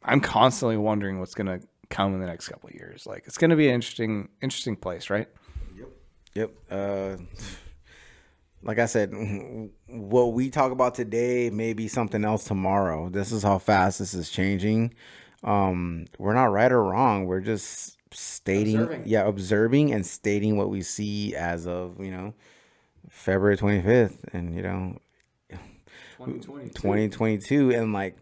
I'm constantly wondering what's going to come in the next couple of years. Like, it's going to be an interesting place, right? Yep. Like I said, what we talk about today may be something else tomorrow. This is how fast this is changing. We're not right or wrong. We're just Observing. observing and stating what we see as of, February 25th and, 2022. 2022. And like,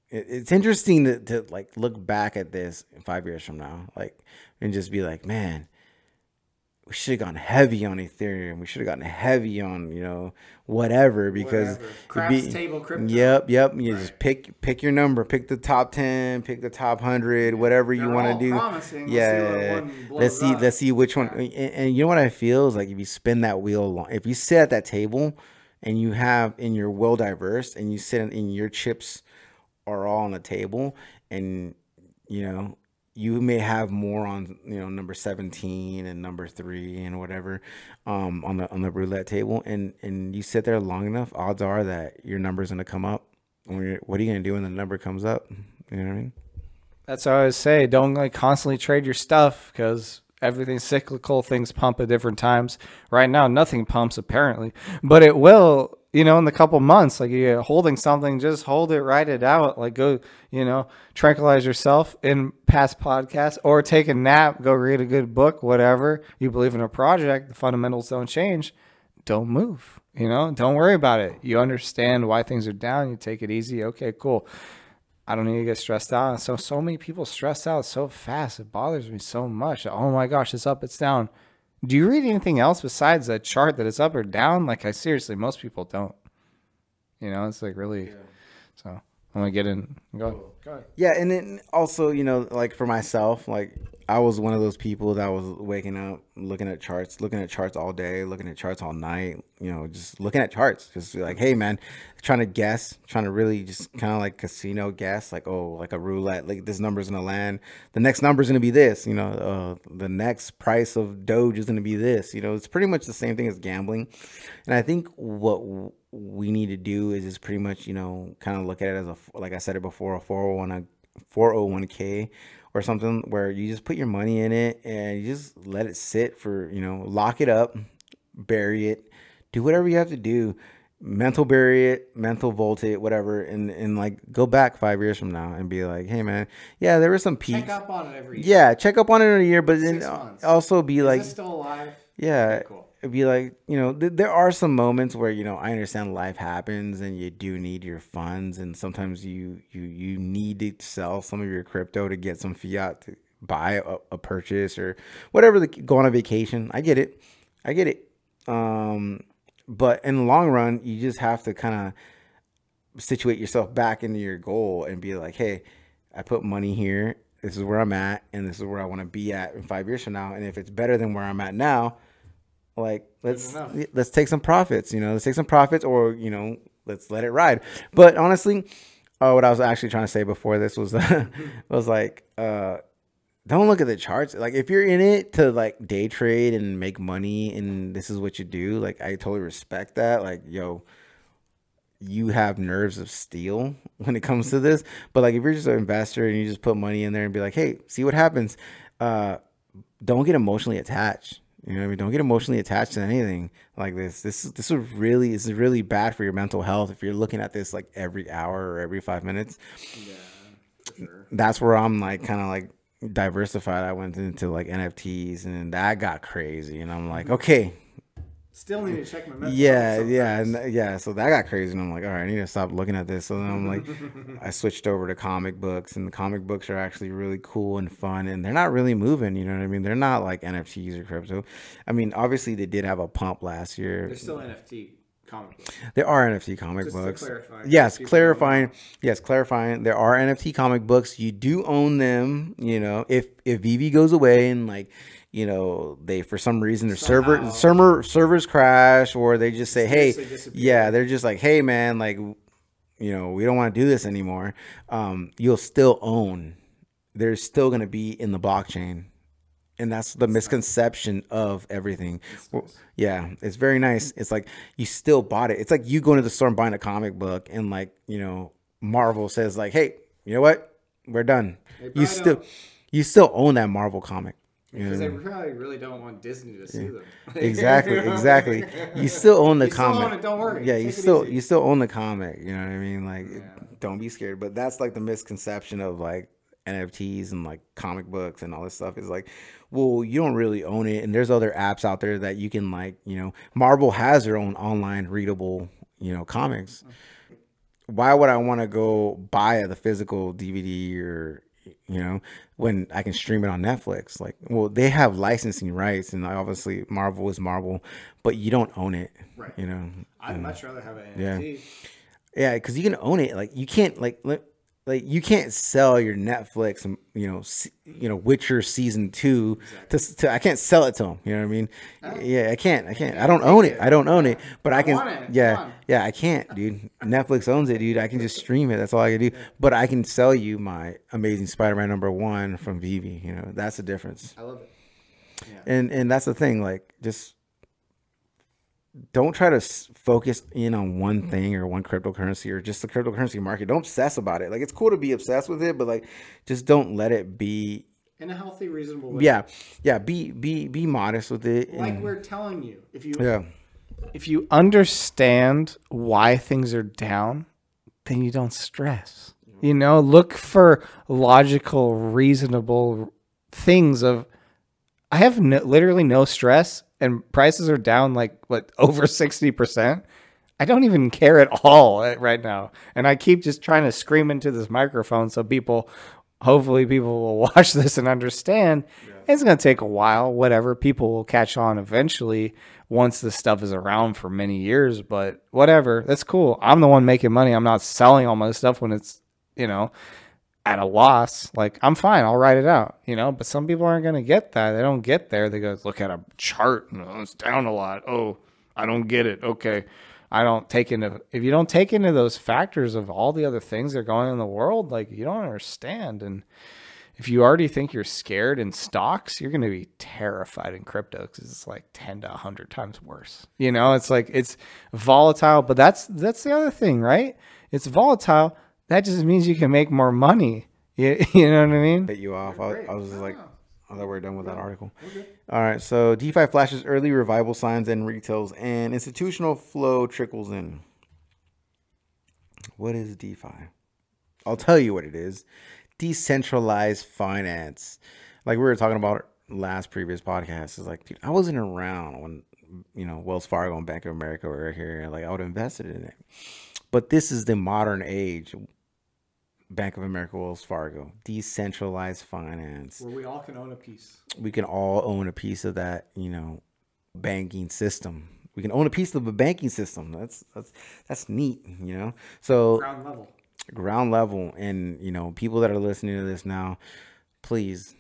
it's interesting to like look back at this 5 years from now, like, and just be like, man, we should have gone heavy on Ethereum. We should have gotten heavy on, whatever, because Whatever. it'd Craps be, table crypto. yep. You Right. just pick your number, pick the top 10, pick the top 100, whatever you They're want all to do. promising. Let's see Yeah. what one blows up. Let's see which one. Yeah. And you know what I feel is like if you spin that wheel along, if you sit at that table and you have in your well diverse and you sit in your chips are all on the table and, you know, you may have more on number 17 and number 3 and whatever on the roulette table, and you sit there long enough, odds are that your number's going to come up. What are you going to do when the number comes up? You know what I mean? That's what I always say. Don't like constantly trade your stuff because everything's cyclical. Things pump at different times. Right now, nothing pumps apparently, but it will. In the couple months, like you're holding something, just hold it, write it out. Like go, tranquilize yourself in past podcasts, or take a nap, go read a good book, whatever. You believe in a project, the fundamentals don't change. Don't move. Don't worry about it. You understand why things are down. You take it easy. Okay, cool. I don't need to get stressed out. So many people stress out so fast. It bothers me so much. Oh my gosh, it's up, it's down. Do you read anything else besides that chart that it's up or down? Like, I seriously, most people don't. It's like really. Yeah. So I'm gonna get in. Go ahead. Yeah, and then also, like for myself, like I was one of those people that was waking up, looking at charts all day, looking at charts all night, just looking at charts, just like, hey man, trying to really just kind of like casino guess, like, oh, like a roulette, like this number's gonna land, the next number's gonna be this, the next price of Doge is gonna be this, it's pretty much the same thing as gambling. And I think what we need to do is just pretty much, kind of look at it as like I said it before, a 401k or something, where you just put your money in it and you just let it sit for, lock it up, bury it, do whatever you have to do, mental bury it, mental vault it, whatever, and like go back 5 years from now and be like, hey man, yeah, there were some peaks. Check up on it every year. Yeah, check up on it in a year, but then also be like, is it still alive? Yeah, okay, cool. It'd be like, there are some moments where, I understand life happens and you do need your funds, and sometimes you need to sell some of your crypto to get some fiat to buy a purchase or whatever, go on a vacation. I get it. But in the long run, you just have to kind of situate yourself back into your goal and be like, hey, I put money here. This is where I'm at, and this is where I want to be at in 5 years from now. And if it's better than where I'm at now, like let's take some profits, or let's let it ride. But honestly, what I was actually trying to say before this was was like, don't look at the charts. Like if you're in it to like day trade and make money and this is what you do, like I totally respect that. Like, yo, you have nerves of steel when it comes to this. But like if you're just an investor and you just put money in there and be like, hey, see what happens, don't get emotionally attached. You know what I mean? Don't get emotionally attached to anything like this. This is really bad for your mental health if you're looking at this like every hour or every 5 minutes. Yeah, for sure. That's where I'm like kind of like diversified. I went into like NFTs and that got crazy, and I'm like, okay. Still need to check my mental Yeah. So that got crazy, and I'm like, all right, I need to stop looking at this. So then I'm like, I switched over to comic books, and the comic books are actually really cool and fun, and they're not really moving. You know what I mean? They're not like NFTs or crypto. I mean, obviously they did have a pump last year. They're still NFT comic books. There are NFT comic Just books. to clarify. Yes, clarifying. Yes, clarifying. There are NFT comic books. You do own them. If VV goes away and like, they for some reason their servers crash, or they just say, hey, yeah, they're just like, hey man, like, we don't want to do this anymore. You'll still own. They're still going to be in the blockchain. And that's the misconception of everything. Yeah, it's very nice. It's like you still bought it. It's like you going to the store and buying a comic book, and like, Marvel says like, hey, you know what? we're done. They You still own that Marvel comic. because they probably really don't want Disney to sue them. Exactly. You still own the You still comic. own it, don't worry. Yeah, Take you it still easy. you still own the comic. You know what I mean? Like, don't be scared. But that's like the misconception of like NFTs and like comic books and all this stuff is like, well, you don't really own it. And there's other apps out there that you can like, Marvel has their own online readable, comics. Why would I want to go buy the physical DVD or, when I can stream it on Netflix? Like, well, they have licensing rights, and obviously Marvel is Marvel, but you don't own it. Right. I'd much rather have an NFT. Yeah, because you can own it. Like, you can't like you can't sell your Netflix, Witcher season 2 to I can't sell it to them. You know what I mean? Yeah, I can't. I don't own it. I don't own it, but I can. want it. Yeah, I can't, dude. Netflix owns it, dude. I can just stream it. That's all I can do. But I can sell you my Amazing Spider-Man #1 from Vivi. That's the difference. I love it. And that's the thing. Like, just don't try to focus in on one thing or one cryptocurrency or just the cryptocurrency market. Don't obsess about it. Like, it's cool to be obsessed with it, but like, just don't let it be in a healthy, reasonable way. Yeah. Be modest with it. Like we're telling you, if you understand why things are down, then you don't stress. Look for logical, reasonable things of, I have literally no stress, and prices are down like over 60%. I don't even care at all right now. And I keep just trying to scream into this microphone so hopefully people will watch this and understand. It's going to take a while, whatever. People will catch on eventually once this stuff is around for many years, but whatever. That's cool. I'm the one making money. I'm not selling all my stuff when it's, at a loss. Like, I'm fine. I'll write it out, but some people aren't going to get that. They don't get there. They go look at a chart. It's down a lot. Oh, I don't get it. Okay. If you don't take into those factors of all the other things that are going on in the world, like, you don't understand. And if you already think you're scared in stocks, you're going to be terrified in crypto because it's like 10 to 100 times worse. It's like, it's volatile, but that's the other thing, right? It's volatile. That just means you can make more money. You know what I mean? Cut you off. I was just like, I thought we were done with that article. Okay. All right. So DeFi flashes early revival signs and retails, and institutional flow trickles in. What is DeFi? I'll tell you what it is. Decentralized finance. Like we were talking about previous podcast. Is like, dude, I wasn't around when, Wells Fargo and Bank of America were here. Like, I would have invested in it. But this is the modern age. Bank of America, Wells Fargo, decentralized finance. Where we all can own a piece. We can all own a piece of that, banking system. We can own a piece of a banking system. That's neat, So ground level, and people that are listening to this now, please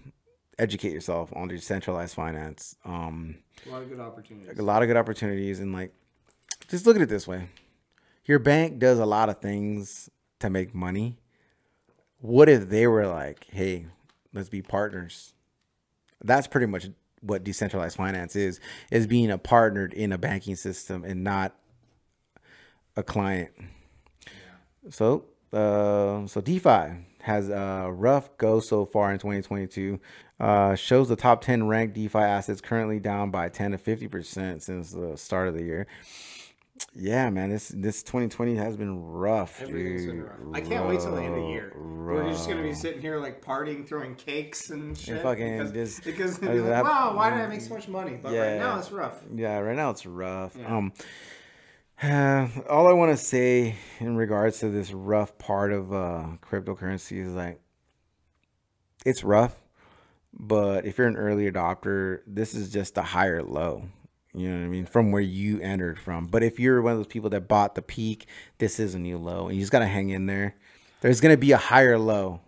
educate yourself on decentralized finance. A lot of good opportunities. A lot of good opportunities, and like, just look at it this way: your bank does a lot of things to make money. What if they were like, hey, let's be partners? That's pretty much what decentralized finance is being a partner in a banking system and not a client. Yeah. So DeFi has a rough go so far in 2022. Shows the top 10 ranked DeFi assets currently down by 10 to 50% since the start of the year. Yeah, man, this 2020 has been rough. Everything's been rough. I can't wait till the end of the year. We're just gonna be sitting here like partying, throwing cakes and shit. And because like, wow, why did I make so much money? But right now it's rough. Yeah, right now it's rough. Yeah. All I want to say in regards to this rough part of cryptocurrency is like, it's rough, but if you're an early adopter, this is just a higher low. You know what I mean? From where you entered from. But if you're one of those people that bought the peak, this is a new low. And you just got to hang in there. There's going to be a higher low.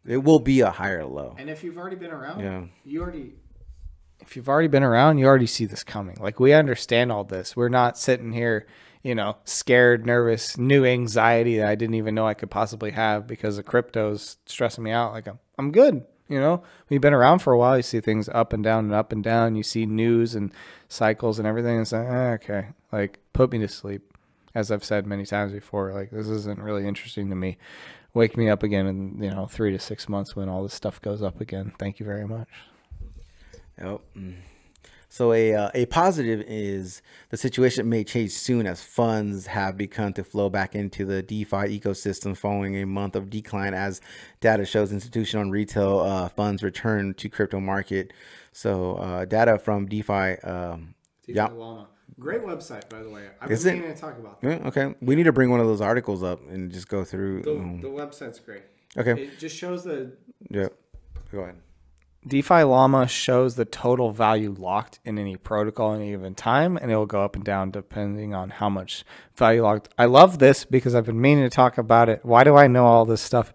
It will be a higher low. And if you've already been around, if you've already been around, you already see this coming. Like, we understand all this. We're not sitting here, scared, nervous, new anxiety that I didn't even know I could possibly have because the crypto's stressing me out. Like, I'm good. We've been around for a while. You see things up and down and up and down. You see news and cycles and everything. It's like, okay, like, put me to sleep. as I've said many times before, like this isn't really interesting to me. Wake me up again in 3 to 6 months when all this stuff goes up again. Thank you very much. Yep. So a positive is the situation may change soon as funds have begun to flow back into the DeFi ecosystem following a month of decline as data shows institutional and retail funds return to crypto market. So data from DeFi. Defillama. Great website, by the way. I've Is been it? meaning to talk about Yeah, that. okay. We need to bring one of those articles up and just go through. The website's great. Okay. It just shows the Yeah. Go ahead. Defillama shows the total value locked in any protocol at any given time, and it will go up and down depending on how much value locked. I love this because I've been meaning to talk about it. Why do I know all this stuff?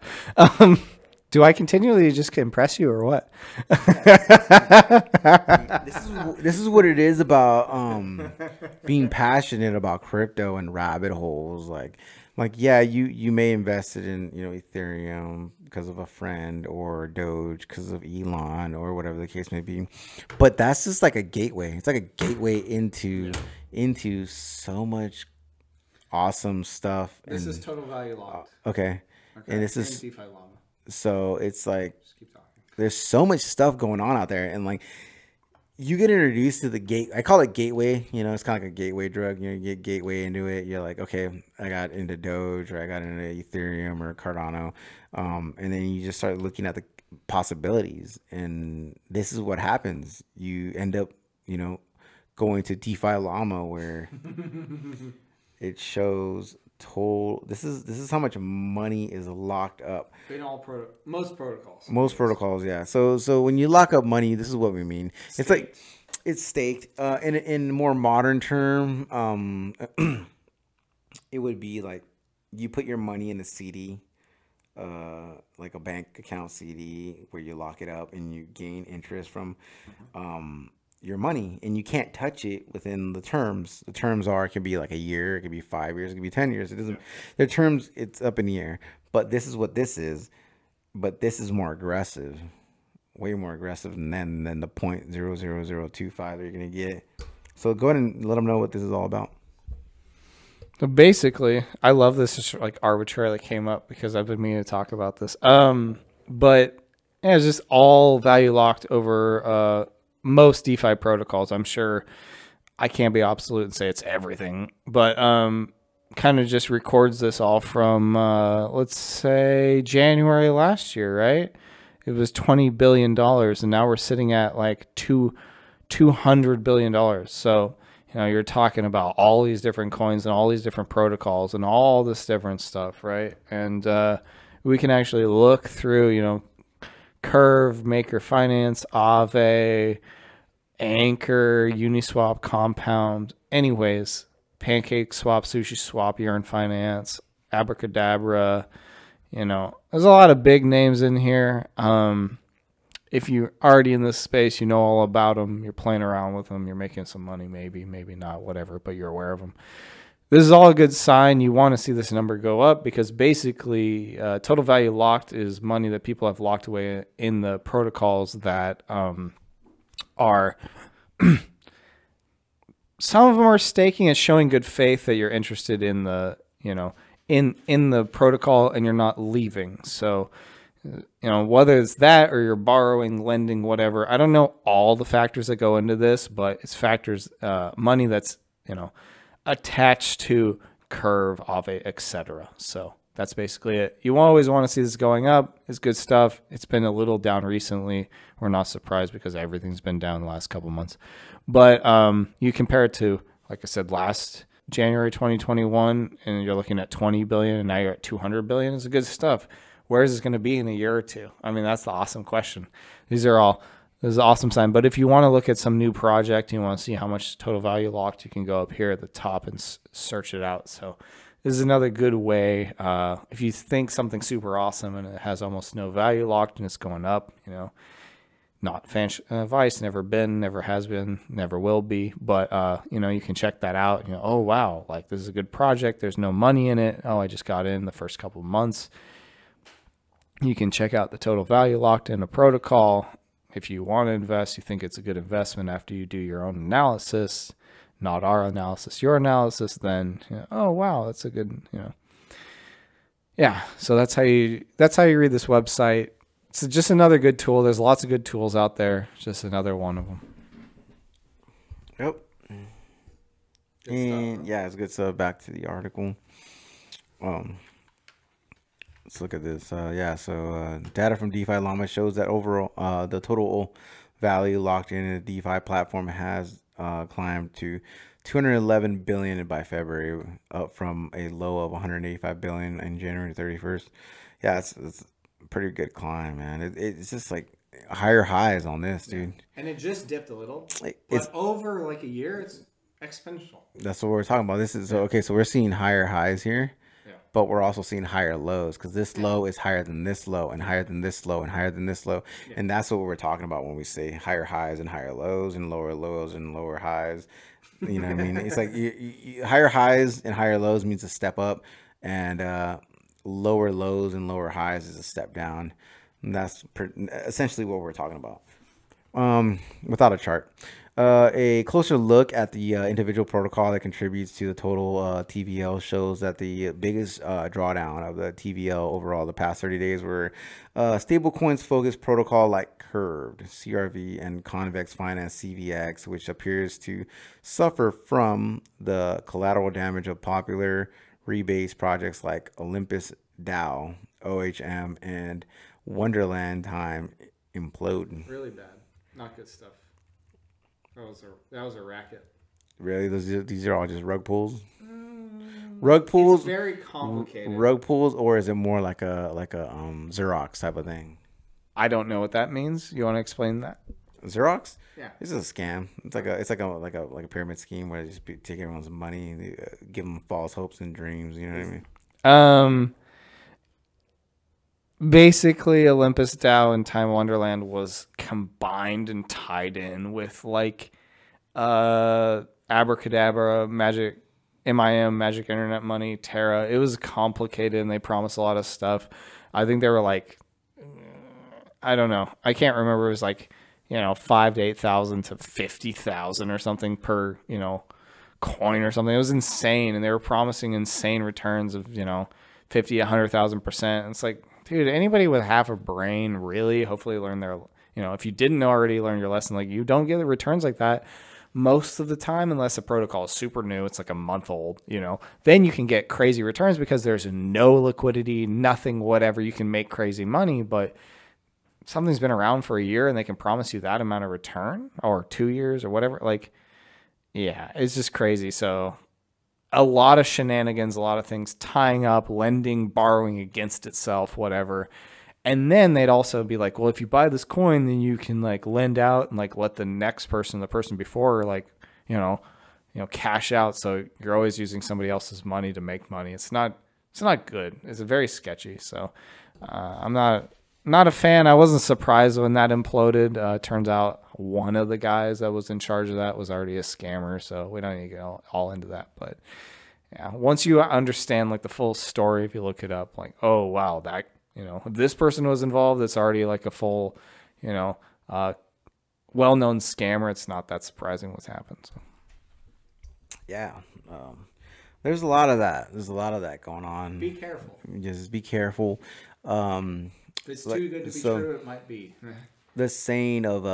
Do I continually just impress you or what? This is what it is about being passionate about crypto and rabbit holes. Like yeah, you may invest it in Ethereum because of a friend, or Doge because of Elon, or whatever the case may be, but that's just like a gateway. It's like a gateway into so much awesome stuff. This is total value locked. Okay. And this is Defillama. so it's like Just keep talking. there's so much stuff going on out there, and like you get introduced to the gate. I call it gateway. It's kind of like a gateway drug. You get gateway into it. You're like, okay, I got into Doge, or I got into Ethereum or Cardano, and then you just start looking at the possibilities. And this is what happens. You end up, going to Defillama, where it shows this is how much money is locked up In most protocols. most protocols. Yeah, so when you lock up money, this is what we mean. It's like it's staked. In more modern term, it would be like you put your money in a CD, like a bank account CD, where you lock it up and you gain interest from your money, and you can't touch it within the terms. The terms it can be like a year, it could be 5 years, it could be 10 years. It doesn't, the terms, it's up in the air. But this is what this is. But this is more aggressive, way more aggressive than the 0.00025 that you're going to get. So go ahead and let them know what this is all about. So basically, I love this. Just like arbitrarily came up because I've been meaning to talk about this. But yeah, it's just all value locked over most DeFi protocols. I'm sure I can't be absolute and say it's everything, but kind of just records this all from let's say January last year, right? It was $20 billion, and now we're sitting at like $200 billion. So you're talking about all these different coins and all these different protocols and all this different stuff, right? And we can actually look through, Curve, Maker Finance, Aave, Anchor, Uniswap, Compound, anyways, Pancake Swap, Sushi Swap, Yearn Finance, Abracadabra. There's a lot of big names in here. If you're already in this space, you know all about them. You're playing around with them. You're making some money, maybe not, whatever, but you're aware of them. This is all a good sign. You want to see this number go up because basically total value locked is money that people have locked away in the protocols that are some of them are staking and showing good faith that you're interested in the in the protocol and you're not leaving. So whether it's that or you're borrowing, lending, whatever, I don't know all the factors that go into this, but it's factors, money that's attached to Curve, Aave, etc. So that's basically it. You always want to see this going up. It's good stuff. It's been a little down recently. We're not surprised because everything's been down the last couple months. But you compare it to, like I said, last January 2021, and you're looking at 20 billion, and now you're at 200 billion. It's good stuff. Where is this going to be in a year or two? I mean, that's the awesome question. This is an awesome sign. But if you want to look at some new project, you want to see how much total value locked, you can go up here at the top and search it out. So this is another good way. If you think something's super awesome and it has almost no value locked and it's going up, not advice, never been, never has been, never will be. But, you can check that out. Oh, wow, like this is a good project. There's no money in it. Oh, I just got in the first couple of months. You can check out the total value locked in a protocol. If you want to invest, you think it's a good investment after you do your own analysis not our analysis, your analysis, then oh wow, that's a good yeah. So that's how you read this website. It's just another good tool. There's lots of good tools out there. Just another one of them. Yep. And yeah, it's good stuff. Back to the article. Let's look at this. Data from Defillama shows that overall, the total value locked in the DeFi platform has climbed to 211 billion by February, up from a low of 185 billion in January 31st. Yeah, it's a pretty good climb, man. It's just like higher highs on this, dude. And it just dipped a little, but over like a year, it's exponential. That's what we're talking about. This is okay. So we're seeing higher highs here. But we're also seeing higher lows because this low is higher than this low and higher than this low and higher than this low. Yeah. And that's what we're talking about when we say higher highs and higher lows and lower lows and lower highs. You know what I mean? It's like higher highs and higher lows means a step up, and lower lows and lower highs is a step down. And that's essentially what we're talking about without a chart. A closer look at the individual protocol that contributes to the total TVL shows that the biggest drawdown of the TVL overall the past 30 days were stablecoins focused protocol like Curved, CRV, and Convex Finance CVX, which appears to suffer from the collateral damage of popular rebase projects like Olympus DAO, OHM, and Wonderland Time implode. Really bad. Not good stuff. That was a racket. Really? These are all just rug pulls? Rug pulls? It's very complicated. Rug pulls, or is it more like a Xerox type of thing? I don't know what that means. You want to explain that? Xerox? Yeah. This is a scam. It's like a pyramid scheme where they just take everyone's money and give them false hopes and dreams. You know what I mean? Basically, Olympus DAO and Time Wonderland was combined and tied in with like Abracadabra, Magic, MIM, Magic Internet Money, Terra. It was complicated and they promised a lot of stuff. I think they were like, I don't know. I can't remember. It was like, 5,000 to 8,000 to 50,000 or something per, coin or something. It was insane. And they were promising insane returns of, 50, 100,000%. It's like, dude, anybody with half a brain really hopefully learn their, if you didn't already learn your lesson, like you don't get the returns like that most of the time, unless the protocol is super new. It's like a month old, then you can get crazy returns because there's no liquidity, nothing, whatever. You can make crazy money, but something's been around for a year and they can promise you that amount of return or 2 years or whatever. Like, yeah, it's just crazy. So a lot of shenanigans, a lot of things tying up, lending, borrowing against itself, whatever. And then they'd also be like, well, if you buy this coin, then you can like lend out and like let the next person, the person before, like, cash out. So you're always using somebody else's money to make money. It's not good. It's very sketchy. So I'm not a fan. I wasn't surprised when that imploded. Turns out one of the guys that was in charge of that was already a scammer. So we don't need to get all into that. But yeah, once you understand like the full story, if you look it up, like, oh, wow, that, this person was involved. It's already like a full, well-known scammer. It's not that surprising what's happened. So. Yeah. There's a lot of that. There's a lot of that going on. Be careful. Just be careful. If it's too good to be true, it might be. The saying of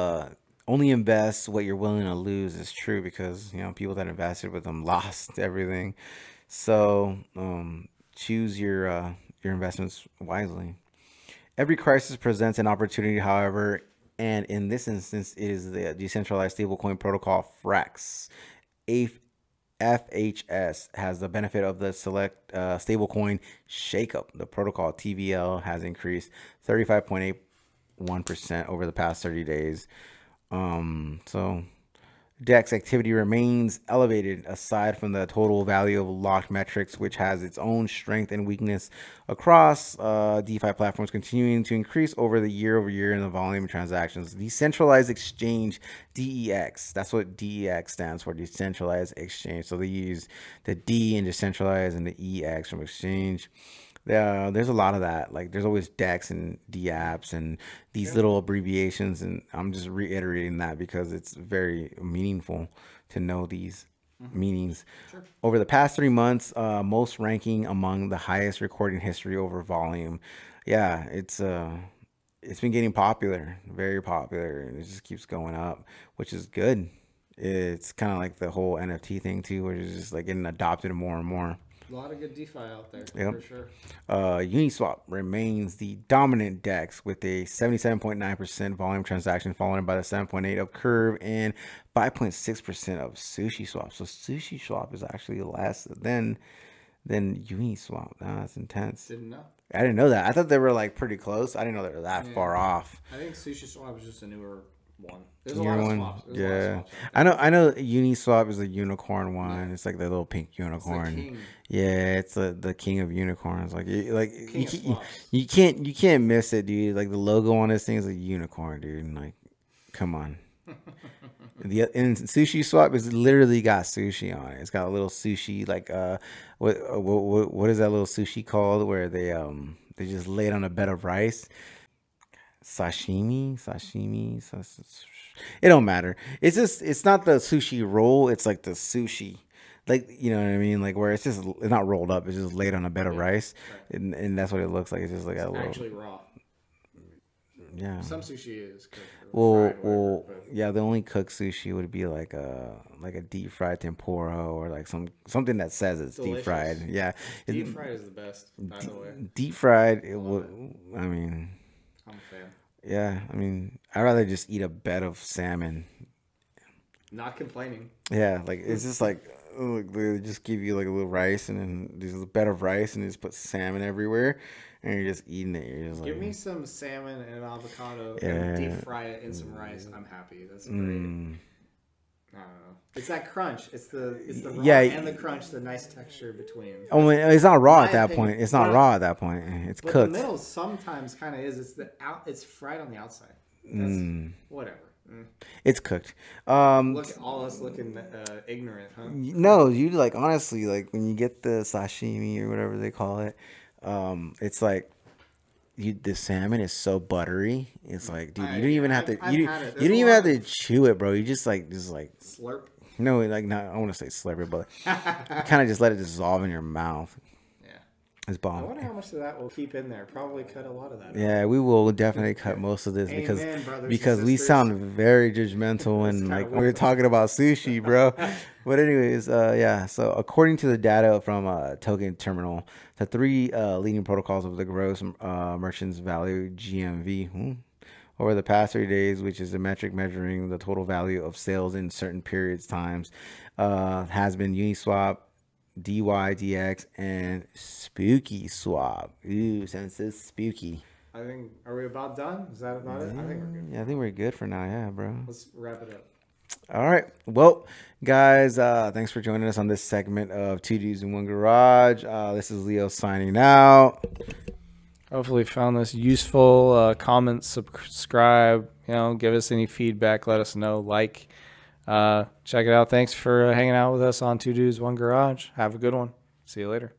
only invest what you're willing to lose is true because, people that invested with them lost everything. So choose your investments wisely. Every crisis presents an opportunity, however, and in this instance, it is the decentralized stablecoin protocol FRAX. FHS has the benefit of the select stablecoin shakeup. The protocol TVL has increased 35.81% over the past 30 days. So DEX activity remains elevated aside from the total value of locked metrics, which has its own strength and weakness across DeFi platforms, continuing to increase over the year in the volume of transactions. Decentralized exchange, DEX. That's what DEX stands for, decentralized exchange. So they use the D in decentralized and the EX from exchange. There's a lot of that. Like there's always DEX and DApps and these little abbreviations, and I'm just reiterating that because it's very meaningful to know these. meanings. Over the past 3 months, most ranking among the highest recording history over volume. Yeah, it's been getting popular, very popular, and it just keeps going up, which is good. It's kind of like the whole NFT thing too, where it's just like getting adopted more and more. A lot of good DeFi out there, Yep. for sure. Uniswap remains the dominant DEX with a 77.9% volume transaction, followed by the 7.8 of Curve and 5.6% of Sushi Swap. So Sushi Swap is actually less than Uniswap. That's intense. Didn't know. I didn't know that. I thought they were like pretty close. I didn't know they were that far off. I think Sushi Swap is just a newer one. There's Newer a lot one? of swaps. There's a lot Yeah. of swaps out there. I know Uniswap is a unicorn one. It's like the little pink unicorn. king. Yeah, it's the king of unicorns. Like King of swaps. you can't miss it, dude. Like the logo on this thing is a unicorn, dude. And like, come on. And Sushi Swap is literally got sushi on it. It's got a little sushi, like what is that little sushi called where they just lay it on a bed of rice? Sashimi. It don't matter. It's not the sushi roll. It's like the sushi, like, you know what I mean, like where it's not rolled up. It's just laid on a bed of rice, right. and that's what it looks like. It's just like a little actually raw. Yeah. Some sushi is cooked. Well, yeah. The only cooked sushi would be like a deep fried tempura or like something that says it's delicious. Deep fried. Yeah. Deep fried is the best, by the way. Deep fried. It would. I mean. I'm a fan. Yeah, I mean, I'd rather just eat a bed of salmon. Not complaining. Yeah, like it's just like they just give you like a little rice and then there's a bed of rice and they just put salmon everywhere and you're just eating it. You're just give like, me some salmon and an avocado and deep fry it in some rice. I'm happy. That's great. I don't know. It's that crunch. It's the raw and the crunch, the nice texture between. Oh, it's not raw at that point. It's not raw at that point. It's but cooked. The middle sometimes kind of is. It's fried on the outside. That's whatever. It's cooked. Look at all us looking ignorant, huh? No, you like honestly like when you get the sashimi or whatever they call it, it's like the salmon is so buttery. It's like, dude, you don't even have to. You don't even have to chew it, bro. You just like slurp. No, like not. I want to say slurp it, but kind of just let it dissolve in your mouth. Yeah, it's bomb. I wonder how much of that we'll keep in there. Probably cut a lot of that. Yeah, we will definitely cut most of this because we sound very judgmental and like we're talking about sushi, bro. But anyways, yeah. So according to the data from Token Terminal, the three leading protocols of the gross merchants value (GMV) over the past 3 days, which is a metric measuring the total value of sales in certain periods times, has been Uniswap, DYDX, and Spooky Swap. Ooh, since it's spooky. I think, are we about done? Is that about it? I think we're good. Yeah, I think we're good for now. Yeah, bro. Let's wrap it up. All right. Well, guys, thanks for joining us on this segment of Two Dudes in One Garage. This is Leo signing out. Hopefully you found this useful. Comment, subscribe, give us any feedback. Let us know. Check it out. Thanks for hanging out with us on Two Dudes, One Garage. Have a good one. See you later.